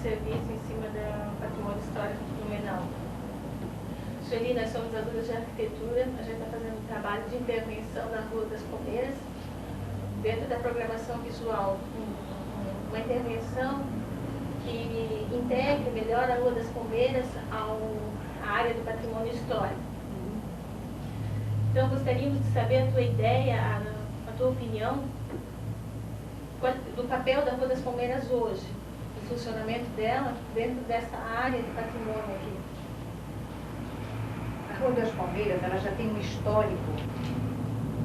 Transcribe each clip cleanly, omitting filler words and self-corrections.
serviço em cima do patrimônio histórico de Blumenau. Sueli, nós somos alunos de arquitetura, a gente está fazendo um trabalho de intervenção na Rua das Palmeiras, dentro da programação visual, uma intervenção que integre melhor a Rua das Palmeiras à área do patrimônio histórico. Então, gostaríamos de saber a tua ideia, a tua opinião do papel da Rua das Palmeiras hoje, do funcionamento dela dentro dessa área de patrimônio aqui. A Rua das Palmeiras, ela já tem um histórico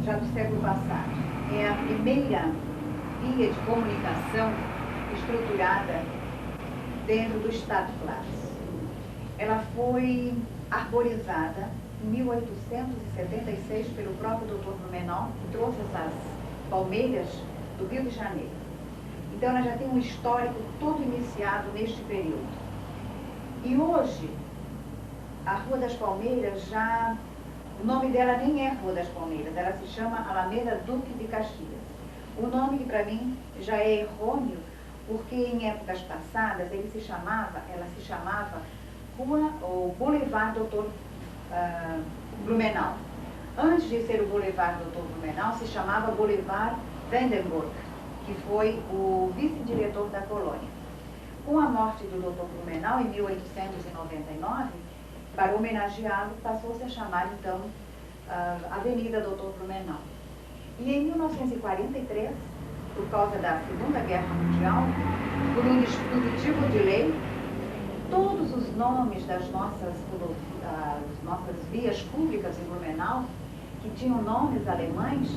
já do século passado. É a primeira via de comunicação estruturada dentro do Estado Classe. Ela foi arborizada em 1876 pelo próprio Dr. Blumenau, que trouxe essas palmeiras do Rio de Janeiro. Então ela já tem um histórico todo iniciado neste período. E hoje, a Rua das Palmeiras já... O nome dela nem é Rua das Palmeiras, ela se chama Alameda Duque de Caxias. O nome que para mim já é errôneo, porque em épocas passadas ela se chamava Rua ou Boulevard Dr. Blumenau. Antes de ser o Boulevard Dr. Blumenau, se chamava Boulevard Vandenburg, que foi o vice-diretor da colônia. Com a morte do Dr. Blumenau, em 1899, para homenageá-lo, passou-se a chamar, então, Avenida Dr. Blumenau. E em 1943, por causa da Segunda Guerra Mundial, por um dispositivo de lei, todos os nomes das nossas vias públicas em Blumenau, que tinham nomes alemães,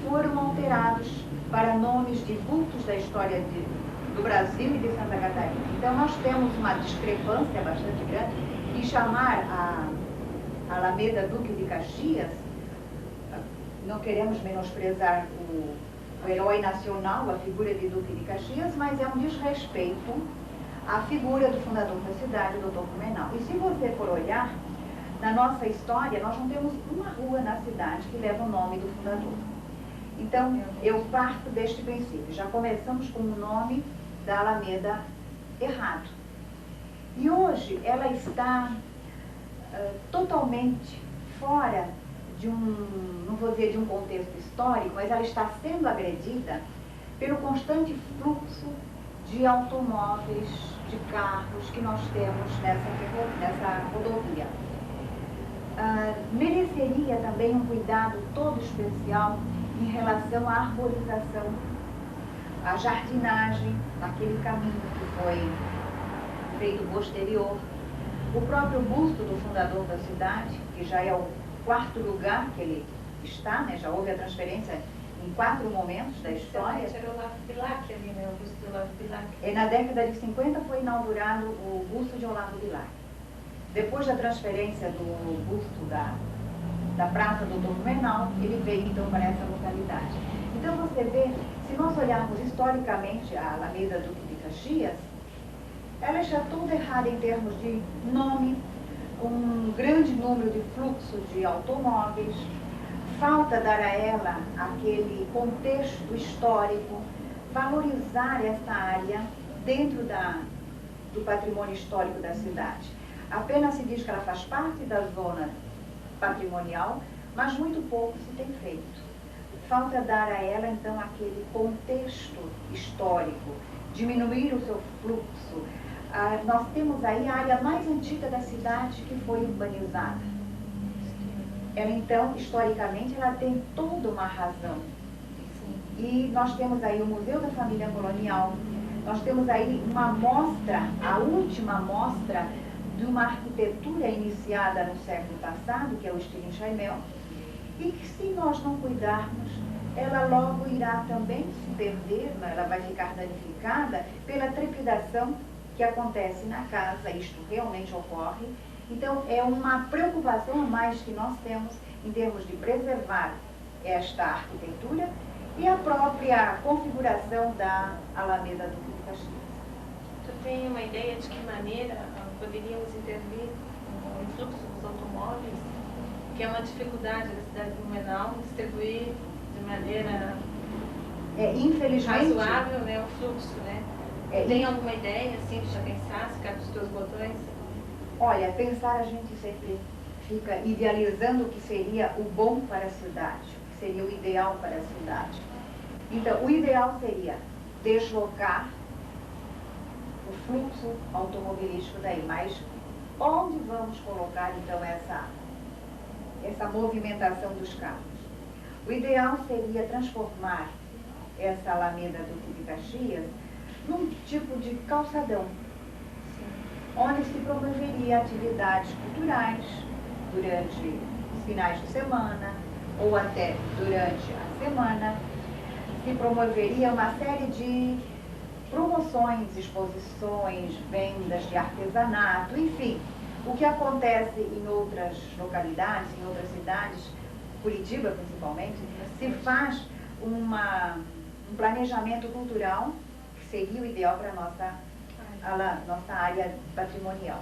foram alterados para nomes de vultos da história do Brasil e de Santa Catarina. Então nós temos uma discrepância bastante grande em chamar a Alameda Duque de Caxias. Não queremos menosprezar o herói nacional, a figura de Duque de Caxias, mas é um desrespeito à figura do fundador da cidade, Dr. Blumenau. E se você for olhar, na nossa história, nós não temos uma rua na cidade que leva o nome do fundador. Então, eu parto deste princípio. Já começamos com o nome da Alameda errado. E hoje ela está totalmente fora de não vou dizer de um contexto histórico, mas ela está sendo agredida pelo constante fluxo de automóveis, de carros que nós temos nessa rodovia. Mereceria também um cuidado todo especial em relação à arborização, à jardinagem, naquele caminho que foi feito posterior. O próprio busto do fundador da cidade, que já é o 4º lugar que ele está, né? Já houve a transferência em 4 momentos da história. Era o Olavo Bilac ali, né? O busto do Olavo Bilac. Na década de 50 foi inaugurado o busto de Olavo Bilac. Depois da transferência do busto da Praça do Dr. Blumenau, ele veio então para essa localidade. Então você vê, se nós olharmos historicamente a Alameda Duque de Caxias, ela está toda errada em termos de nome, um grande número de fluxo de automóveis, falta dar a ela aquele contexto histórico, valorizar essa área dentro do patrimônio histórico da cidade. Apenas se diz que ela faz parte da zona patrimonial, mas muito pouco se tem feito. Falta dar a ela, então, aquele contexto histórico, diminuir o seu fluxo. Nós temos aí a área mais antiga da cidade que foi urbanizada. Ela, então, historicamente, ela tem toda uma razão. E nós temos aí o Museu da Família Colonial, nós temos aí uma amostra, a última amostra de uma arquitetura iniciada no século passado, que é o estilo Chaimel, e que se nós não cuidarmos, ela logo irá também se perder, ela vai ficar danificada pela trepidação que acontece na casa, isto realmente ocorre. Então é uma preocupação a mais que nós temos em termos de preservar esta arquitetura e a própria configuração da Alameda Duque de Caxias. Tu tem uma ideia de que maneira poderíamos intervir no fluxo dos automóveis, que é uma dificuldade da cidade de Blumenau, distribuir de maneira infelizmente, razoável, né, o fluxo, né? Tem alguma ideia, assim, que já pensasse, cá dos teus botões? Olha, pensar a gente sempre fica idealizando o que seria o bom para a cidade, o que seria o ideal para a cidade. Então, o ideal seria deslocar o fluxo automobilístico daí, mas onde vamos colocar então essa movimentação dos carros? O ideal seria transformar essa Alameda Duque de Caxias num tipo de calçadão, onde se promoveria atividades culturais durante os finais de semana ou até durante a semana. Se promoveria uma série de promoções, exposições, vendas de artesanato, enfim, o que acontece em outras localidades, em outras cidades, Curitiba principalmente, se faz um planejamento cultural que seria o ideal para a nossa área patrimonial.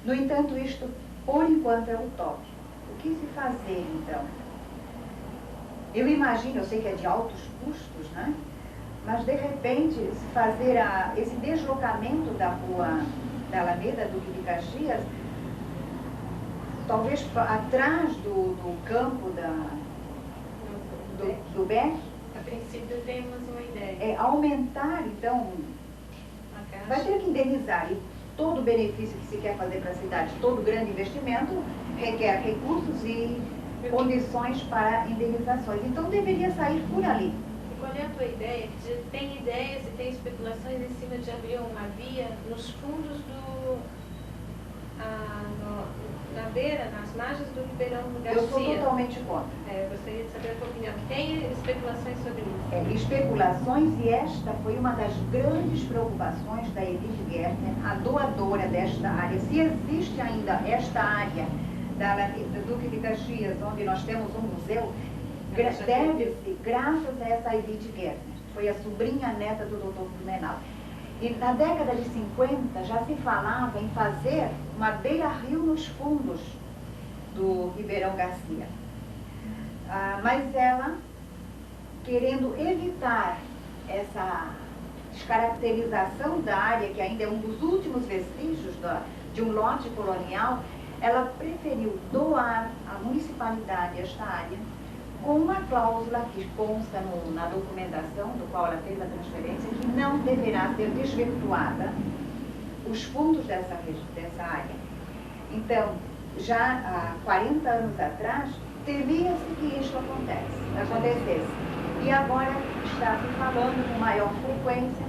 No entanto, isto, por enquanto, é utópico. O que se fazer, então? Eu imagino, eu sei que é de altos custos, né? Mas, de repente, se fazer esse deslocamento da rua da Alameda Duque de Caxias, talvez atrás do campo do BEC. A princípio temos uma ideia. Aumentar, então, vai ter que indenizar. E todo benefício que se quer fazer para a cidade, todo grande investimento, requer recursos e condições para indenizações. Então, deveria sair por ali. E qual é a tua ideia? Tem ideias e tem especulações em cima de abrir uma via nos fundos na beira, nas margens do Ribeirão Garcia? Eu sou totalmente contra. Eu gostaria de saber a tua opinião. Tem especulações sobre isso? Especulações, e esta foi uma das grandes preocupações da Edith Gertner, a doadora desta área. Se existe ainda esta área da Duque de Caxias, onde nós temos um museu, deve-se graças a essa Edith Gertner. Foi a sobrinha neta do Dr. Blumenau. E na década de 50 já se falava em fazer uma beira-rio nos fundos do Ribeirão Garcia. Mas ela, querendo evitar essa descaracterização da área, que ainda é um dos últimos vestígios de um lote colonial, ela preferiu doar à municipalidade esta área com uma cláusula que consta na documentação do qual ela fez a transferência, que não deverá ser desvirtuada os fundos dessa área. Então, já há 40 anos atrás, temia-se que isto acontecesse. E agora está se falando com maior frequência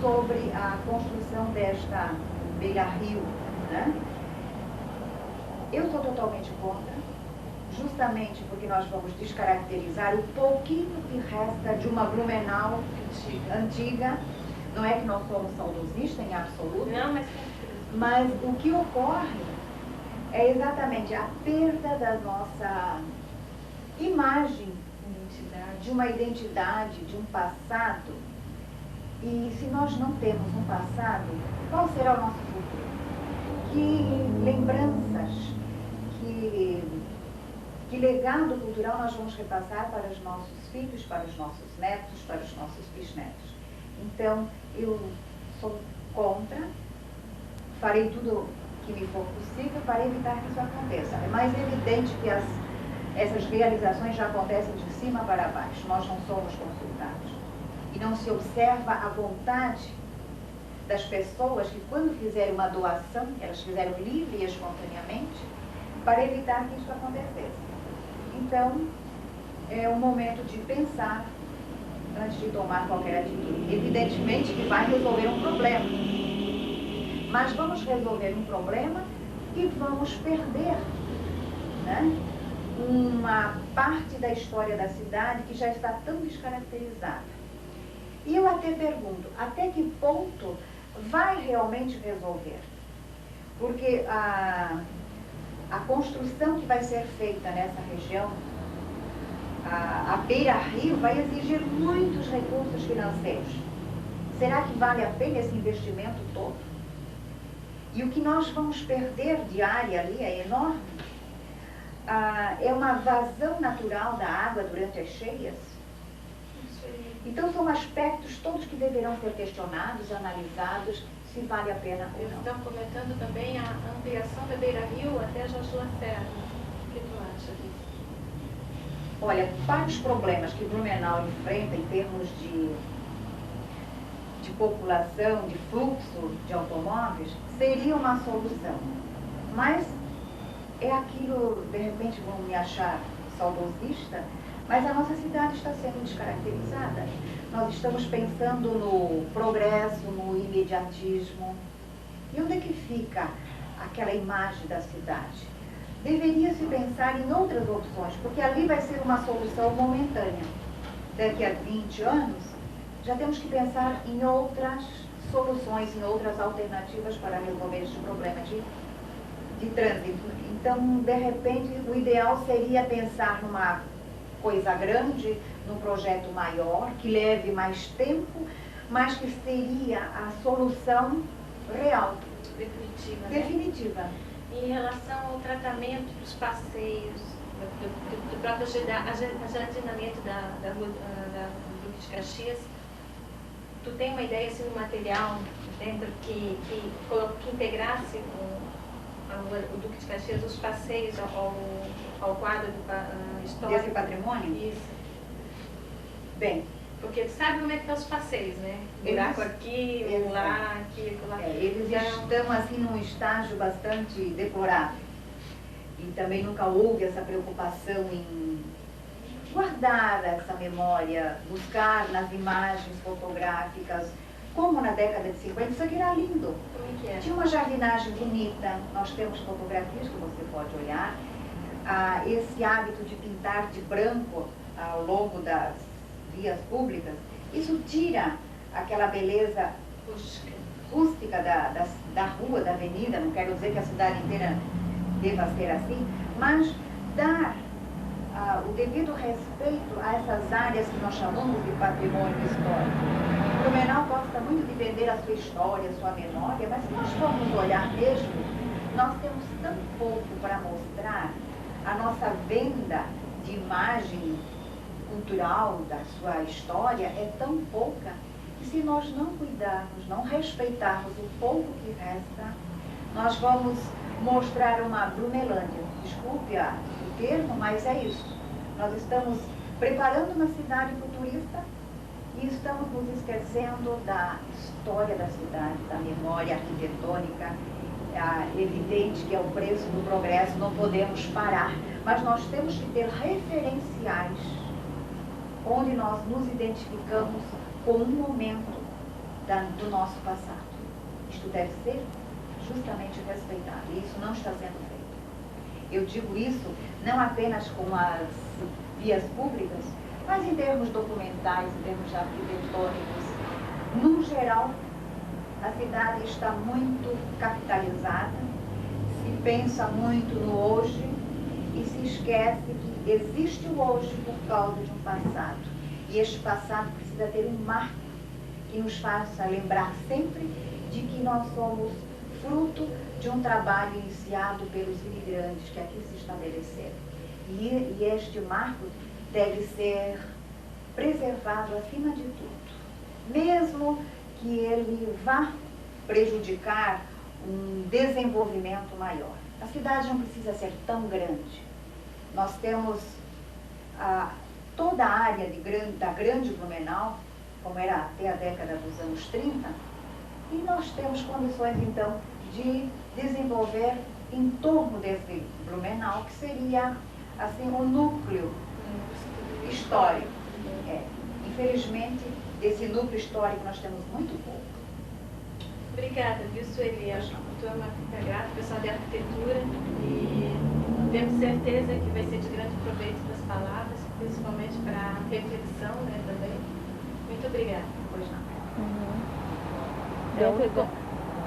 sobre a construção desta beira-rio, né? Eu sou totalmente contra, justamente porque nós vamos descaracterizar o pouquinho que resta de uma Blumenau antiga. Não é que nós somos saudosistas em absoluto, não, mas o que ocorre é exatamente a perda da nossa imagem, de uma identidade, de um passado. E se nós não temos um passado, qual será o nosso futuro? Que lembranças, que legado cultural nós vamos repassar para os nossos filhos, para os nossos netos, para os nossos bisnetos? Então, eu sou contra, farei tudo que me for possível para evitar que isso aconteça. É mais evidente que essas realizações já acontecem de cima para baixo, nós não somos consultados. E não se observa a vontade das pessoas que, quando fizerem uma doação, elas fizeram livre e espontaneamente, para evitar que isso acontecesse. Então, é um momento de pensar antes de tomar qualquer atitude. Evidentemente que vai resolver um problema, mas vamos resolver um problema e vamos perder, né, uma parte da história da cidade que já está tão descaracterizada. E eu até pergunto, até que ponto vai realmente resolver? Porque a construção que vai ser feita nessa região, a beira-rio, vai exigir muitos recursos financeiros. Será que vale a pena esse investimento todo? E o que nós vamos perder de área ali é enorme. É uma vazão natural da água durante as cheias. Então são aspectos todos que deverão ser questionados, analisados, se vale a pena ou Eles não. estão comentando também a ampliação da Beira-Rio até Jorge Lacerda. O que tu acha disso? Olha, para os problemas que Blumenau enfrenta em termos de população, de fluxo de automóveis, seria uma solução. Mas é aquilo, de repente vão me achar saudosista, mas a nossa cidade está sendo descaracterizada. Nós estamos pensando no progresso, no imediatismo. E onde é que fica aquela imagem da cidade? Deveria se pensar em outras opções, porque ali vai ser uma solução momentânea. Daqui a 20 anos, já temos que pensar em outras soluções, em outras alternativas para resolver este problema de trânsito. Então, de repente, o ideal seria pensar numa coisa grande, num projeto maior, que leve mais tempo, mas que seria a solução real. Definitiva. Definitiva. Né? Em relação ao tratamento dos passeios, do próprio ajardinamento da rua Duque de Caxias, tu tem uma ideia assim, do material dentro que integrasse o Duque de Caxias, os passeios ao quadro histórico? Desse patrimônio? Isso. Bem, porque tu sabe como é que estão os passeios, né? Buraco aqui, um lá, aqui, lá. Eles estão assim num estágio bastante deplorável. E também nunca houve essa preocupação em guardar essa memória, buscar nas imagens fotográficas, como na década de 50, isso aqui era lindo. Como é que é? Tinha uma jardinagem bonita, nós temos fotografias que você pode olhar. Esse hábito de pintar de branco ao longo das vias públicas, isso tira aquela beleza rústica da rua, da avenida. Não quero dizer que a cidade inteira deva ser assim, mas dar o devido respeito a essas áreas que nós chamamos de patrimônio histórico. Blumenau gosta muito de vender a sua história, a sua memória, mas se nós formos olhar mesmo, nós temos tão pouco para mostrar. A nossa venda de imagem cultural da sua história é tão pouca que, se nós não cuidarmos, não respeitarmos o pouco que resta, nós vamos mostrar uma Brunelândia. Desculpe o termo, mas é isso. Nós estamos preparando uma cidade futurista e estamos nos esquecendo da história da cidade, da memória arquitetônica. É evidente que é o preço do progresso, não podemos parar, mas nós temos que ter referenciais onde nós nos identificamos com um momento do nosso passado. Isto deve ser justamente respeitado, e isso não está sendo feito. Eu digo isso não apenas com as vias públicas, mas em termos documentais, em termos arquitetônicos. No geral, a cidade está muito capitalizada, se pensa muito no hoje e se esquece que existe o hoje por causa de um passado. E este passado precisa ter um marco que nos faça lembrar sempre de que nós somos fruto de um trabalho iniciado pelos imigrantes que aqui se estabeleceram. E este marco deve ser preservado acima de tudo, mesmo que ele vá prejudicar um desenvolvimento maior. A cidade não precisa ser tão grande. Nós temos toda a área da grande Blumenau, como era até a década dos anos 30, e nós temos condições, então, de desenvolver em torno desse Blumenau, que seria, assim, um núcleo histórico. Infelizmente, desse núcleo histórico nós temos muito pouco. Obrigada, viu, Sueli? Tu é uma arquiteta grata, pessoal de arquitetura, e temos certeza que vai ser de grande proveito das palavras, principalmente para reflexão, né, também. Muito obrigada. Pois não.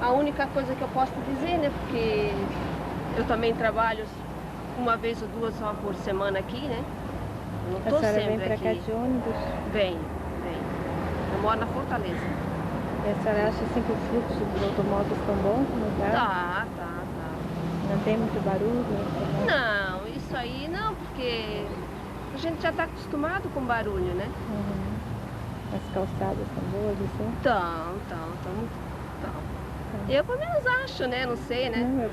A única coisa que eu posso dizer, né, porque eu também trabalho uma vez ou duas só por semana aqui, né? Não estou sempre vem pra aqui. cá de ônibus? Vem. Eu moro na Fortaleza. E a senhora acha assim que o fluxo dos automóveis estão bom no lugar? Tá. Não tem muito barulho? Não, isso aí não, porque a gente já está acostumado com barulho, né? calçadas estão boas, assim? Então. Eu pelo menos acho, né? Não sei, né? Não, eu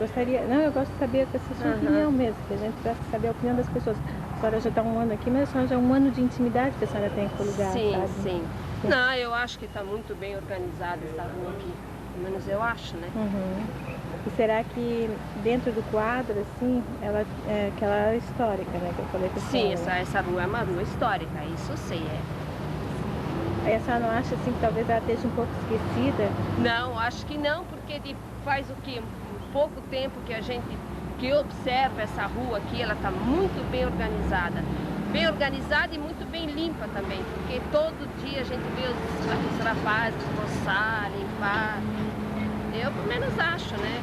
gosto de saber essa sua opinião mesmo, que a gente precisa saber a opinião das pessoas. A senhora já está um ano aqui, mas a senhora já é um ano de intimidade que a senhora tem com o lugar, Sim, sabe? sim. Não, eu acho que está muito bem organizada essa rua aqui. Pelo menos eu acho, né? E será que dentro do quadro, assim, ela é aquela histórica, né? Que eu falei com a Sim, senhora? essa rua é uma rua histórica, isso sim, é. Aí a senhora não acha, assim, que talvez ela esteja um pouco esquecida? Não, acho que não, porque faz o quê? Um pouco tempo que observa essa rua aqui, ela está muito bem organizada. Bem organizada e muito bem limpa também, porque todo dia a gente vê os rapazes roçar, limpar. Eu pelo menos acho, né?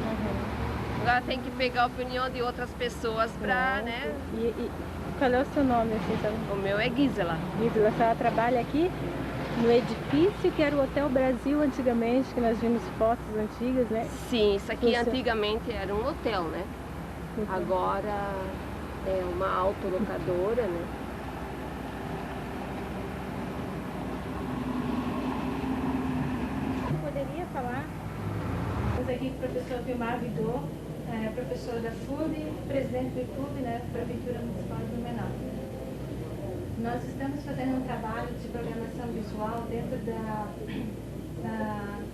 Agora tem que pegar a opinião de outras pessoas pra, né? E qual é o seu nome, assim, sabe? O meu é Gisela. Gisela, a senhora trabalha aqui no edifício que era o Hotel Brasil antigamente, que nós vimos fotos antigas, né? Sim, isso aqui antigamente era um hotel, né? Agora é uma autolocadora, né? Poderia falar? Estamos aqui com o professor Vilmar Vidor, professor da FUND, presidente do clube, né, Prefeitura Municipal de Blumenau. Nós estamos fazendo um trabalho de programação visual dentro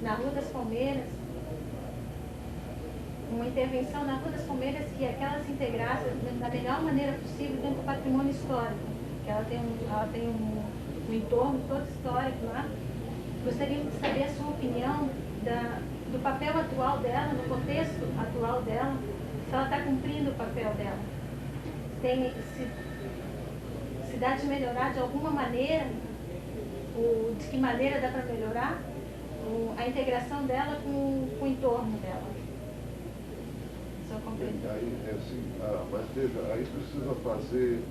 na Rua das Palmeiras, uma intervenção na Rua das Palmeiras que aquela se integrasse da melhor maneira possível dentro do patrimônio histórico, que ela tem um entorno todo histórico lá. Gostaríamos de saber a sua opinião do papel atual dela, no contexto atual dela, se ela está cumprindo o papel dela. Se dá de melhorar de alguma maneira, de que maneira dá para melhorar a integração dela com o entorno dela. Só completar. Mas veja, aí precisa fazer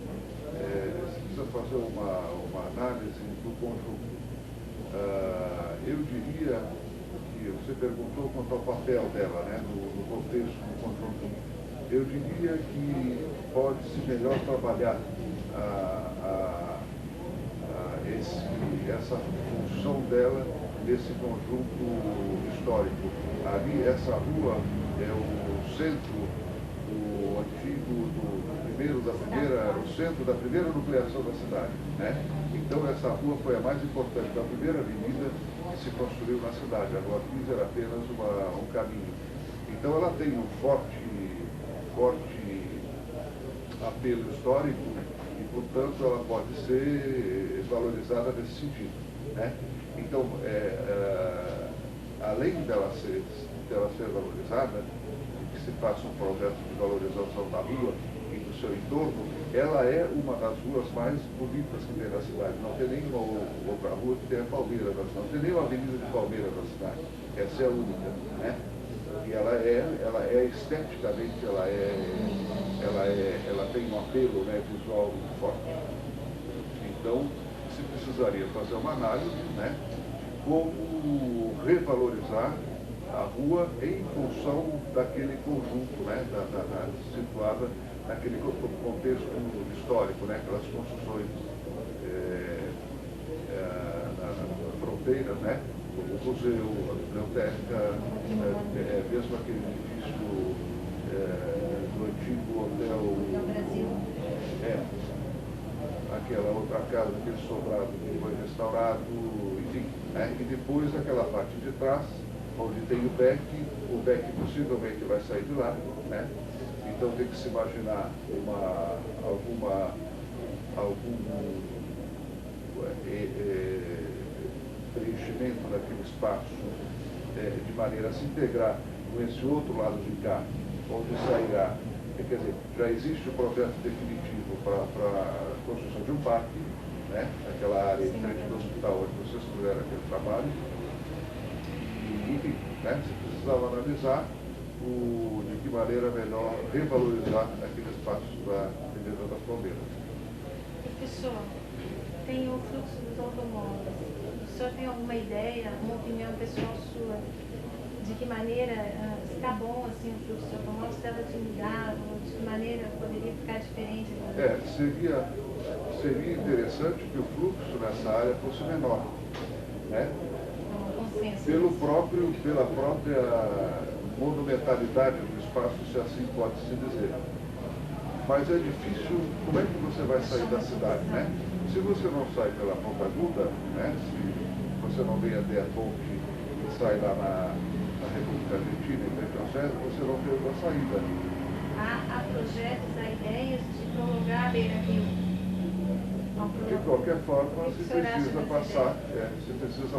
uma análise do conjunto. Eu diria que você perguntou quanto ao papel dela, né, no contexto, no conjunto. Eu diria que pode-se melhor trabalhar essa função dela nesse conjunto histórico. Ali, essa rua é o centro do antigo, o centro da primeira nucleação da cidade, né? Então essa rua foi a mais importante, da primeira avenida que se construiu na cidade. A Rua 15 era apenas um caminho. Então ela tem um forte apelo histórico e, portanto, ela pode ser valorizada nesse sentido, né? Então, além dela ser valorizada, que se faça um projeto de valorização da rua e do seu entorno, ela é uma das ruas mais bonitas que tem na cidade. Não tem nenhuma outra rua que tenha palmeira na cidade. Não tem nenhuma avenida de palmeira na cidade. Essa é a única, né? E ela é esteticamente, ela tem um apelo, né, visual muito forte. Então, se precisaria fazer uma análise, né, de como revalorizar a rua em função daquele conjunto, né, situada naquele contexto histórico, né, aquelas construções na fronteira, né, o museu, a biblioteca, mesmo aquele edifício do antigo hotel Brasil. Aquela outra casa, aquele sobrado que foi restaurado, enfim, né, e depois aquela parte de trás, onde tem o beck possivelmente vai sair de lá, né? Então tem que se imaginar algum preenchimento daquele espaço de maneira a se integrar com esse outro lado de cá, onde sairá, quer dizer, já existe o projeto definitivo para a construção de um parque, né? Aquela área em frente do hospital onde vocês fizeram aquele trabalho. E, enfim, né? Você precisava analisar de que maneira melhor revalorizar aquele espaço da Avenida das Palmeiras. Professor, tem o fluxo dos automóveis. O senhor tem alguma ideia, uma opinião pessoal sua, de que maneira está bom assim, o fluxo dos automóveis, se ela de mudar, ou de que maneira poderia ficar diferente? Seria interessante que o fluxo nessa área fosse menor. pela própria monumentalidade do espaço, se assim pode-se dizer. Mas é difícil, como é que você vai sair da cidade, né? Se você não sai pela Ponta Aguda, né? Se você não vem até a ponte e sai lá na República Argentina, em Petrocés, você não tem outra saída. Há projetos, há ideias de prolongar a beira-rio. De qualquer forma, se precisa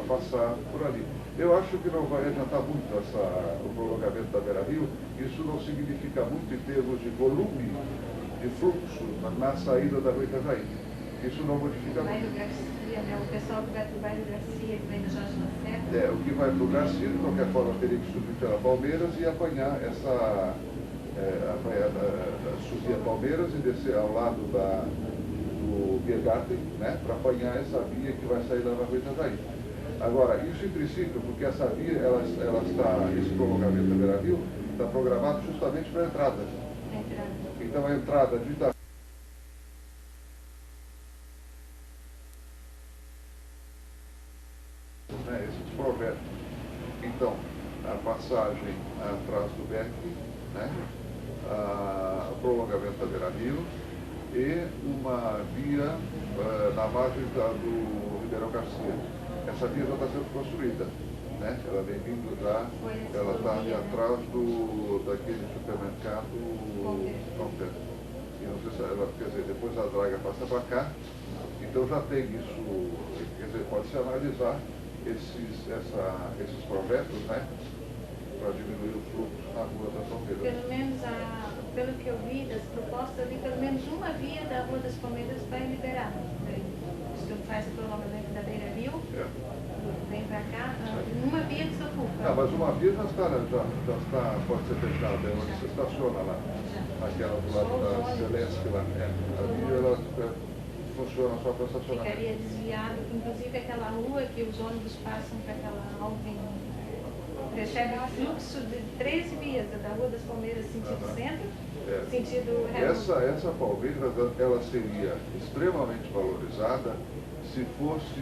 passar por ali. Eu acho que não vai adiantar muito o prolongamento da beira-rio. Isso não significa muito em termos de volume de fluxo na saída da Rua Itajaí. Isso não modifica muito. Bairro Garcia, né? O pessoal que vai para o Bairro Garcia, que vem do Jorge Lacerda. O que vai para o Garcia, de qualquer forma, teria que subir pela Palmeiras e apanhar subir a Palmeiras e descer ao lado do Biergarten, né, para apanhar essa via que vai sair lá na Rua Itajaí. Agora, isso em princípio, porque essa via, esse prolongamento da beira-rio está programado justamente para a entrada. Então a entrada de Itajaí, né, esses projetos. Então, a passagem atrás do Beck, né, o prolongamento da beira-rio e uma via na margem do Ribeirão Garcia. Essa via já está sendo construída, né? Ela vem vindo já, ela está ali atrás daquele supermercado Confer. E não sei se ela, quer dizer, depois a draga passa para cá, então já tem isso, quer dizer, pode-se analisar esses projetos, né? Para diminuir o fluxo na Rua das Palmeiras. Pelo menos, pelo que eu vi das propostas, ali pelo menos uma via da Rua das Palmeiras vai liberar. Se tu faz o prolongamento da beira-rio, vem para cá, uma via que se ocupa. Mas uma via já está, pode ser fechada, é onde se estaciona lá. Aquela do lado da Celeste lá. A via ela funciona só para estacionar. Ficaria desviado, inclusive aquela rua que os ônibus passam para aquela Alvin. Recebe um fluxo de 13 vias, da Rua das Palmeiras, sentido centro, sentido real. Essa Palmeiras, ela seria extremamente valorizada se fosse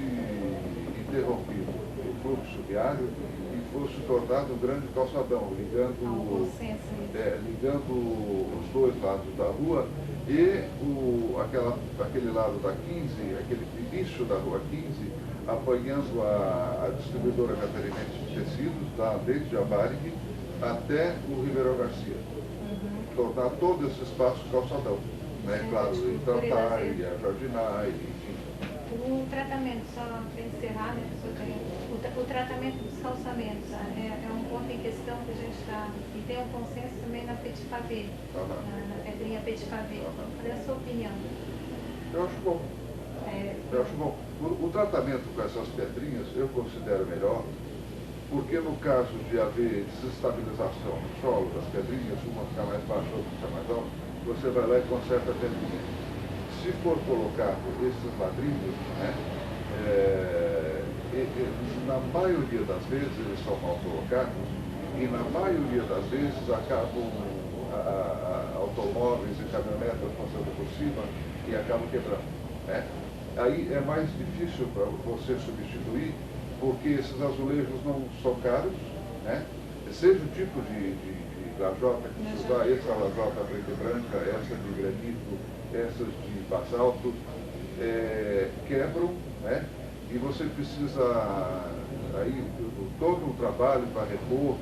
interrompido o fluxo viário e fosse tornado um grande calçadão, ligando os dois lados da rua e aquele lado da 15, aquele início da Rua 15, apanhando a distribuidora catarinense de tecidos, desde a Varig até o Ribeirão Garcia. Tornar todo esse espaço calçadão, né? Claro, Itantái, a Jardinai, enfim. O tratamento, só para encerrar, né, o tratamento dos calçamentos é um ponto em questão que a gente está, e tem um consenso também na Petit Pavé, na pedrinha Petit Pavé. Qual é a sua opinião? Eu acho bom. Eu acho bom. O tratamento com essas pedrinhas eu considero melhor, porque no caso de haver desestabilização no solo das pedrinhas, uma ficar mais baixa, outra ficar mais alta, você vai lá e conserta a pedrinha. Se for colocado esses ladrilhos, né, na maioria das vezes eles são mal colocados e na maioria das vezes acabam automóveis e caminhonetas passando por cima e acabam quebrando, né? Aí é mais difícil para você substituir, porque esses azulejos não são caros, né? Seja o tipo de lajota que se usar, essa lajota preta e branca, essa de granito, essas de basalto, quebram, né? E você precisa, aí, todo um trabalho para repor,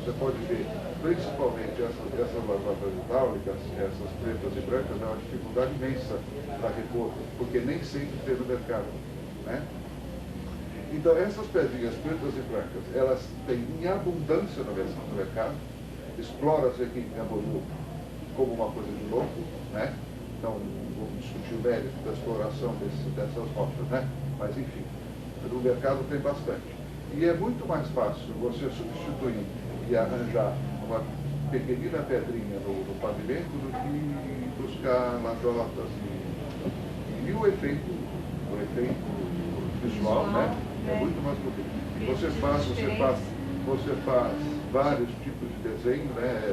você pode ver, principalmente essas lajotas hidráulicas, essas pretas e brancas, é uma dificuldade imensa para repor, porque nem sempre tem no mercado, né? Então, essas pedrinhas pretas e brancas, elas têm em abundância no mercado, explora-se aqui em Camboriú como uma coisa de louco, né? Então, vamos discutir o mérito da exploração dessas rochas, né? Mas, enfim, no mercado tem bastante. E é muito mais fácil você substituir e arranjar uma pequenina pedrinha no pavimento do que buscar lajotas e o efeito visual, né? É muito mais bonito. Você faz vários tipos de desenho, né?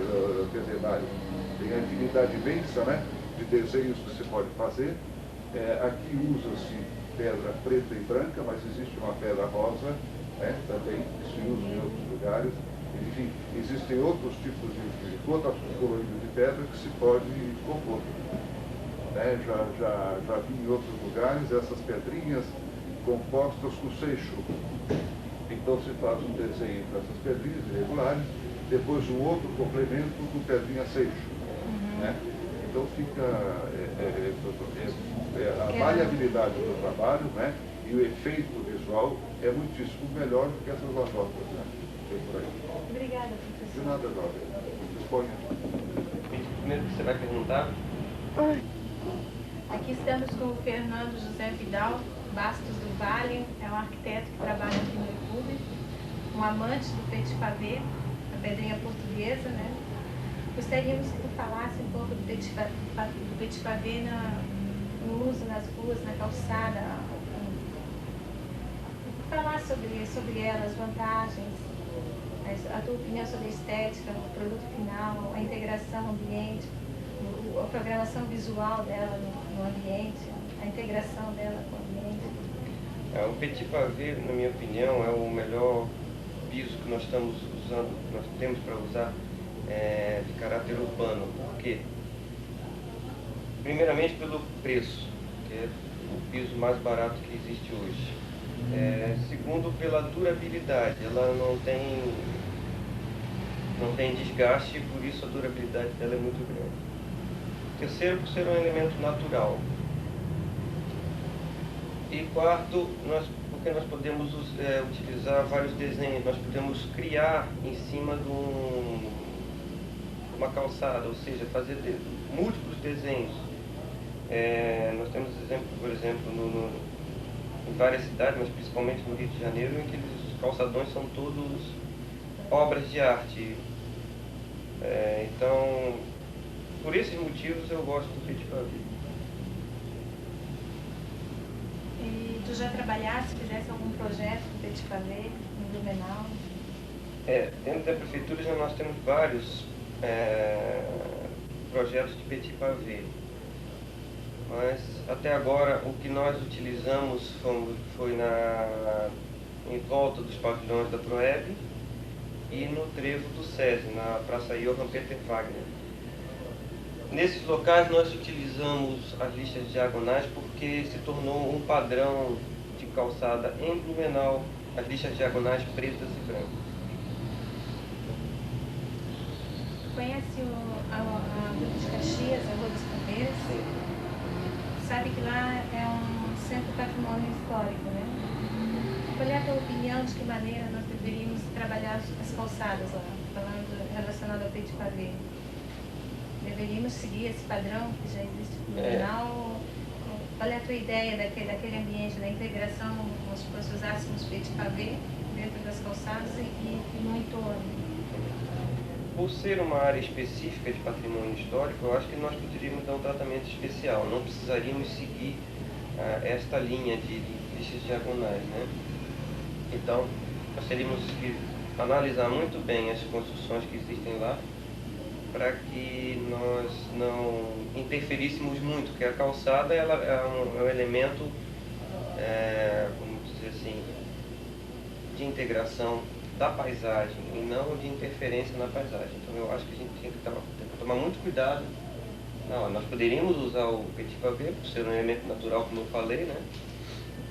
Quer dizer, tem a infinidade imensa, né, de desenhos que você pode fazer. Aqui usa-se pedra preta e branca, mas existe uma pedra rosa né? Também se usa em outros lugares. Enfim, existem outros tipos de colorido de pedra que se pode compor. Né? Já vi em outros lugares essas pedrinhas compostas com seixo. Então se faz um desenho com essas pedrinhas irregulares, depois um outro complemento com pedrinha seixo. Né? Então fica a variabilidade do trabalho, né? E o efeito visual é muitíssimo melhor do que essas lajotas, né? Por aí. Obrigada, professor. De nada, jovem. Disponha. Primeiro que você vai perguntar? Aqui estamos com o Fernando José Vidal Bastos do Vale, é um arquiteto que trabalha aqui no IPUB, um amante do petit pavé, a pedrinha portuguesa, né? Gostaríamos que tu falasse um pouco do petit pavé no uso nas ruas, na calçada, falar sobre ela, as vantagens, a tua opinião sobre a estética, o produto final, a integração ambiente, a programação visual dela no ambiente, a integração dela com o ambiente. O petit pavé, na minha opinião, é o melhor piso que nós estamos usando, que nós temos para usar de caráter urbano. Por quê? Primeiramente pelo preço, que é o piso mais barato que existe hoje. Segundo, pela durabilidade, ela não tem desgaste e por isso a durabilidade dela é muito grande. Terceiro, por ser um elemento natural. E quarto, porque nós podemos utilizar vários desenhos, nós podemos criar em cima de uma calçada, ou seja, fazer múltiplos desenhos. Nós temos exemplo, por exemplo, em várias cidades, mas principalmente no Rio de Janeiro, em que os calçadões são todos obras de arte. Então, por esses motivos eu gosto do petit pavé. E tu já trabalhaste, fizesse algum projeto do petit pavé em Blumenau? Dentro da prefeitura já nós temos vários projetos de petit pavé. Mas até agora o que nós utilizamos foi em volta dos pavilhões da Proeb e no trevo do SESI, na Praça Johann Peter Wagner. Nesses locais nós utilizamos as listas diagonais porque se tornou um padrão de calçada em Blumenau, as listas diagonais pretas e brancas. Conhece a Rua de Caxias, a Rua dos Palmeiras? Sim. Sabe que lá é um centro patrimônio histórico, né? Qual é a tua opinião de que maneira nós deveríamos trabalhar as calçadas lá, falando relacionado ao petit pavé? Deveríamos seguir esse padrão que já existe no Blumenau? Qual é a tua ideia daquele ambiente, da integração, como se fosse usássemos petit pavé dentro das calçadas e no entorno? Por ser uma área específica de patrimônio histórico, eu acho que nós poderíamos dar um tratamento especial. Não precisaríamos seguir esta linha de listas diagonais, né? Então, nós teríamos que analisar muito bem as construções que existem lá para que nós não interferíssemos muito, porque a calçada ela é um elemento, vamos dizer assim, de integração da paisagem e não de interferência na paisagem. Então eu acho que a gente tem que tomar muito cuidado. Nós poderíamos usar o petit pavé por ser um elemento natural, como eu falei, né?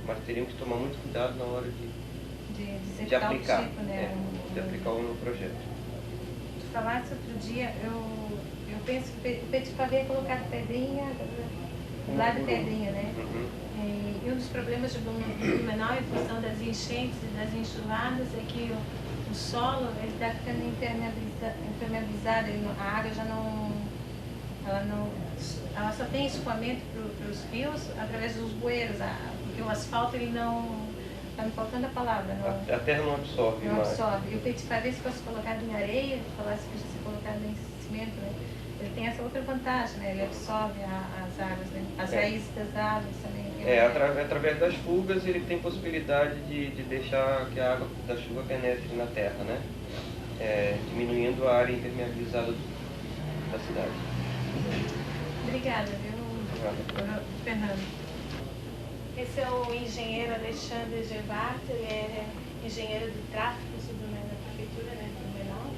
Mas teríamos que tomar muito cuidado na hora de aplicar, tipo, né? De aplicar o meu projeto. Tu falaste outro dia, eu penso que o petit pavé é colocar pedrinha do lado de pedrinha, né? E um dos problemas de Blumenau, em função das enchentes e das enxurradas, é que o solo está ficando impermeabilizado, a água já não, ela só tem escoamento para os rios através dos bueiros, porque o asfalto ele não, está me faltando a palavra. A terra não absorve mais. Não absorve. E o petit pavé, se fosse colocado em areia, se fosse colocado em cimento, né? Ele tem essa outra vantagem, né? Ele absorve as águas, né? As raízes das árvores também. Através das fugas ele tem possibilidade de deixar que a água da chuva penetre na terra, né? Diminuindo a área impermeabilizada da cidade. Obrigada, viu, Fernando? Esse é o engenheiro Alexandre Gervato, ele é engenheira de tráfego na prefeitura, né, de Blumenau.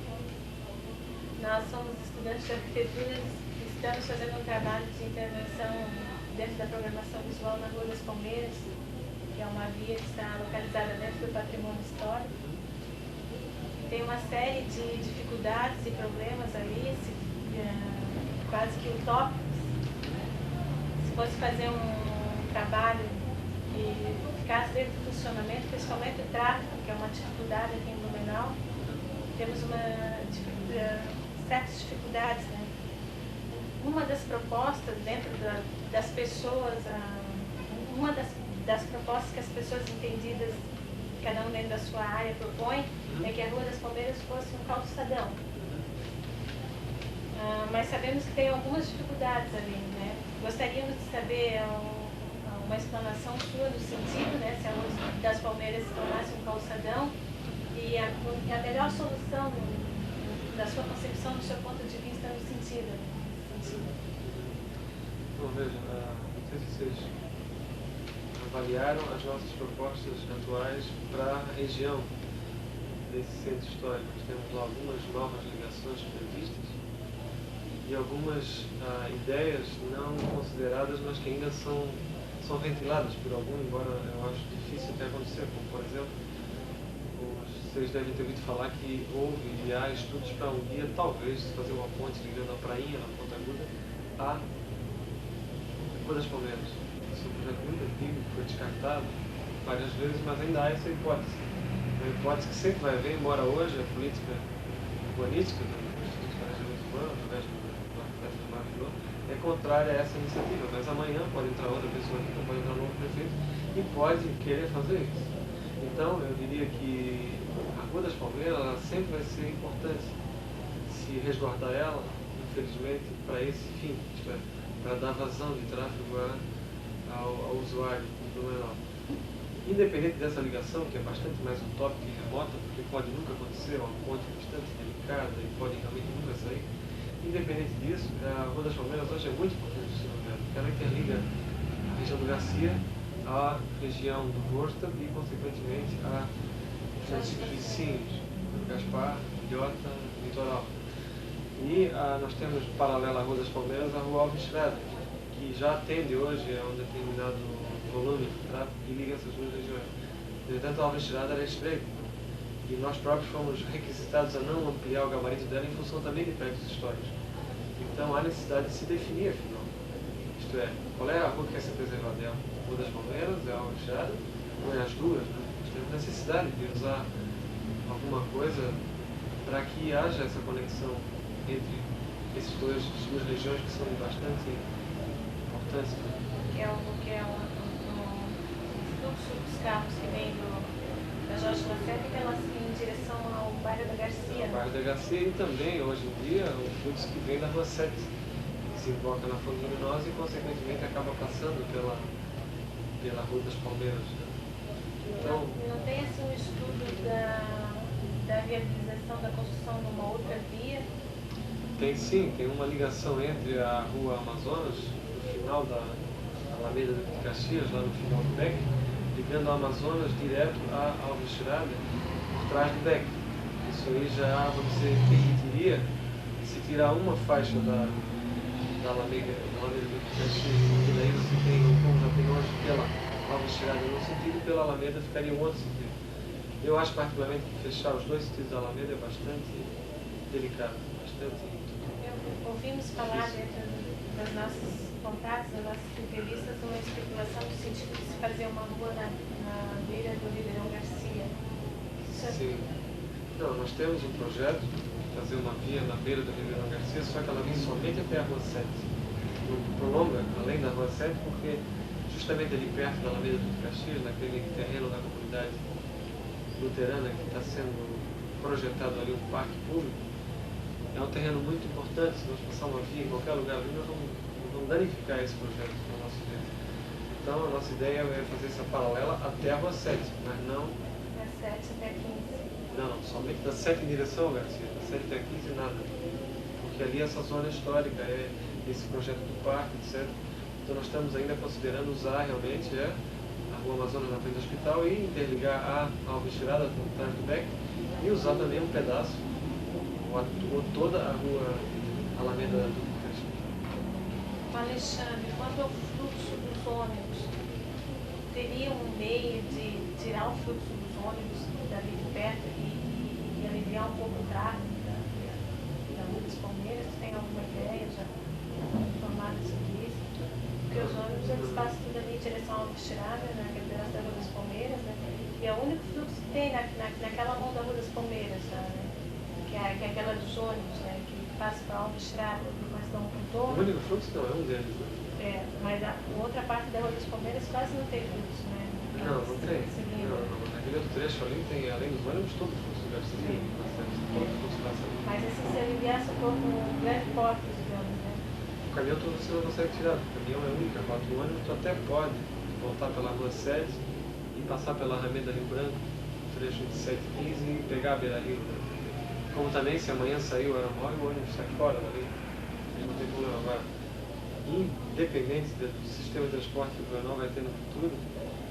Nós somos estudantes de arquitetura e estamos fazendo um trabalho de intervenção dentro da programação visual na Rua das Palmeiras, que é uma via que está localizada dentro do patrimônio histórico. Tem uma série de dificuldades e problemas ali, quase que utópicos. Se fosse fazer um trabalho que ficasse dentro do funcionamento, principalmente o tráfego, que é uma dificuldade aqui em Blumenau, temos certas dificuldades, né? Uma das propostas dentro das pessoas, uma das propostas que as pessoas entendidas, cada um dentro da sua área, propõe, é que a Rua das Palmeiras fosse um calçadão. Mas sabemos que tem algumas dificuldades ali, né? Gostaríamos de saber uma explanação sua no sentido, né, se a Rua das Palmeiras se tornasse um calçadão e a melhor solução da sua concepção, do seu ponto de vista, no sentido. Bom, veja, não sei se vocês avaliaram as nossas propostas atuais para a região desse centro histórico. Nós temos lá algumas novas ligações previstas e algumas ideias não consideradas, mas que ainda são ventiladas por algum, embora eu acho difícil até acontecer, como por exemplo, vocês devem ter ouvido falar que houve e há estudos para um dia, talvez, fazer uma ponte ligando a Prainha, na Ponta Aguda, à Rua das Palmeiras. Esse é um projeto muito antigo, foi descartado várias vezes, mas ainda há essa hipótese. Uma hipótese que sempre vai haver, embora hoje a política urbanística do Instituto de Planejamento Urbano, através do arquiteto Marcos Lô, é contrária a essa iniciativa, mas amanhã pode entrar outra pessoa aqui, pode entrar um novo prefeito e pode querer fazer isso. Então, eu diria que a Rua das Palmeiras ela sempre vai ser importante se resguardar ela, infelizmente, para esse fim, isto é, para dar vazão de tráfego ao usuário do Blumenau. Independente dessa ligação, que é bastante mais utópica e remota, porque pode nunca acontecer, é uma ponte bastante delicada e pode realmente nunca sair, independente disso, a Rua das Palmeiras hoje é muito importante, porque ela interliga a região do Garcia à região do Vorsta e, consequentemente, a municípios vizinhos, Gaspar, Ilhota, Litoral. E nós temos, paralela à Rua das Palmeiras, a Rua Alves Schrader, que já atende hoje a um determinado volume de tráfego e liga essas duas regiões. No entanto, a Alves Schrader é estreita e nós próprios fomos requisitados a não ampliar o gabarito dela em função também de prédios históricos. Então há necessidade de se definir, afinal. Isto é, qual é a rua que quer ser preservada? É a Rua das Palmeiras, é a Alves Schrader, ou é as duas? Né? Nós temos necessidade de usar alguma coisa para que haja essa conexão entre essas duas regiões que são bastante importantes. Que é o fluxo dos carros que vem da Jorge Lacerda e pela em direção ao bairro da Garcia. Ao bairro da Garcia e também, hoje em dia, o fluxo que vem da Rua 7, que se emboca na Fonte Luminosa e, consequentemente, acaba passando pela Rua das Palmeiras. Né? Então, não tem assim um estudo da viabilização da construção de uma outra via? Tem sim, tem uma ligação entre a Rua Amazonas, no final da Alameda de Caxias, lá no final do Beck, ligando a Amazonas direto a Alves Schrader, por trás do Beck. Isso aí já, vamos dizer, permitiria, se tirar uma faixa da Alameda de Caxias, porque daí você tem, como já tem hoje, pela Alves Schrader num sentido, pela Alameda ficaria um outro sentido. Eu acho particularmente que fechar os dois sentidos da Alameda é bastante delicado, bastante... Ouvimos falar dentro das nossas contatos, das nossas entrevistas, uma especulação no sentido de se fazer uma rua na beira do Ribeirão Garcia. Sim. Não, nós temos um projeto de fazer uma via na beira do Ribeirão Garcia, só que ela vem somente até a Rua 7. Não prolonga além da Rua 7, porque justamente ali perto da Alameda de Caxias, naquele terreno da comunidade luterana que está sendo projetado ali um parque público, é um terreno muito importante. Se nós passarmos uma via em qualquer lugar ali, nós vamos danificar esse projeto para o nosso ideia. Então a nossa ideia é fazer essa paralela até a Rua 7, mas não... Da 7 até 15. Não, somente da 7 em direção ao Garcia, da 7 até 15 nada. Porque ali essa zona histórica, é esse projeto do parque, etc. Então nós estamos ainda considerando usar realmente a Rua Amazonas na frente do hospital e interligar a Alves Tirada com o Trás do Beck e usar também um pedaço, ou toda a Rua Alameda do Crespo. Alexandre, quanto ao fluxo dos ônibus, teria um meio de tirar o fluxo dos ônibus dali de perto e aliviar um pouco o tráfego da Rua das Palmeiras? Tem alguma ideia já formada sobre isso? Porque os ônibus eles passam tudo ali em direção ao Alves Tirada, naquele pedaço da Rua das Palmeiras, né? E é o único fluxo que tem naquela mão da Rua das Palmeiras, né? Que é aquela dos ônibus, né? Que passa para Alves Tirada, mas dá um contorno. O único fluxo não, é um deles, né? É, mas a outra parte da Rua das Palmeiras quase não tem fluxo, né? Não tem. Não. Naquele outro trecho ali tem, além dos ônibus, todo o fluxo deve ser todo o fluxo passa ali. Mas assim, se aliviasse um pouco um grande porte, digamos, né? O caminhão todo você não consegue tirar, o caminhão é único, a rota do ônibus, tu até pode voltar pela Rua Sede e passar pela Alameda Rio Branco, trecho de 715 e pegar a Beira Rio. Né? Como também, se amanhã sair o aeromóvel, o ônibus sai fora dali. Não tem problema. Agora, independente do sistema de transporte que o Goianão vai ter no futuro,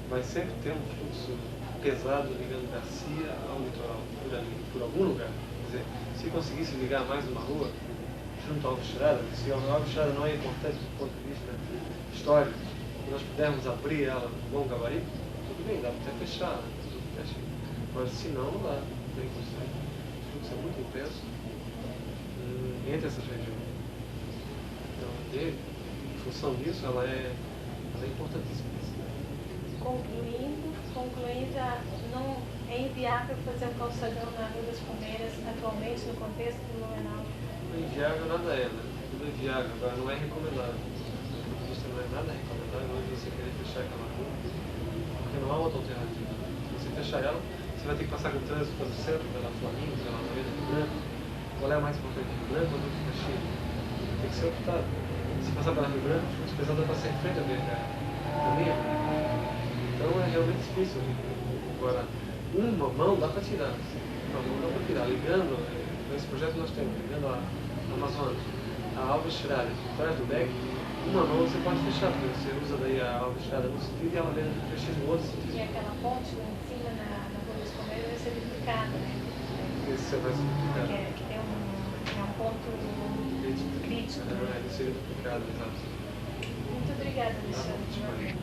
vai sempre ter um fluxo pesado ligando Garcia ao litoral, por ali, por algum lugar. Quer dizer, se conseguisse ligar mais uma rua, junto ao Alves Tirada, se a Alves Tirada não é importante do ponto de vista histórico, e nós pudermos abrir ela com bom gabarito, tudo bem, dá para até fechar, mas se não, não dá, não tem condições. O fluxo é muito intenso entre essas regiões. Então, em função disso, ela é importantíssima. Concluindo, não é inviável fazer um calçadão na Rua das Palmeiras atualmente no contexto do Blumenau? Inviável nada é, né? Tudo é viável, agora não é recomendável. Do ponto de vista não é nada recomendável hoje você querer fechar aquela rua, porque não há outra alternativa. Se você fechar ela, você vai ter que passar com o trânsito pelo centro, pela Flamengo, pela Alameda Rio Branco. Qual é a mais importante, Rio Branco ou Duque de Caxias? Tem que ser optado. Se passar pela Rio Branco, o pessoal vai passar em frente à BH. Também é bonito. Então é realmente difícil. Agora, uma mão dá para tirar. Uma mão dá para tirar. Ligando, nesse projeto nós temos, ligando a Amazonas, a Alves Tirada, atrás do Beck, uma mão você pode fechar, porque você usa daí a Alves Tirada no sentido e a Alameda do Caxias no outro sentido. E aquela ponte lá em cima na Rua das Palmeiras vai ser duplicada, né? Esse vai ser duplicado. Que tem um ponto crítico. Ele seria duplicado, exato. Muito obrigada, Alexandre.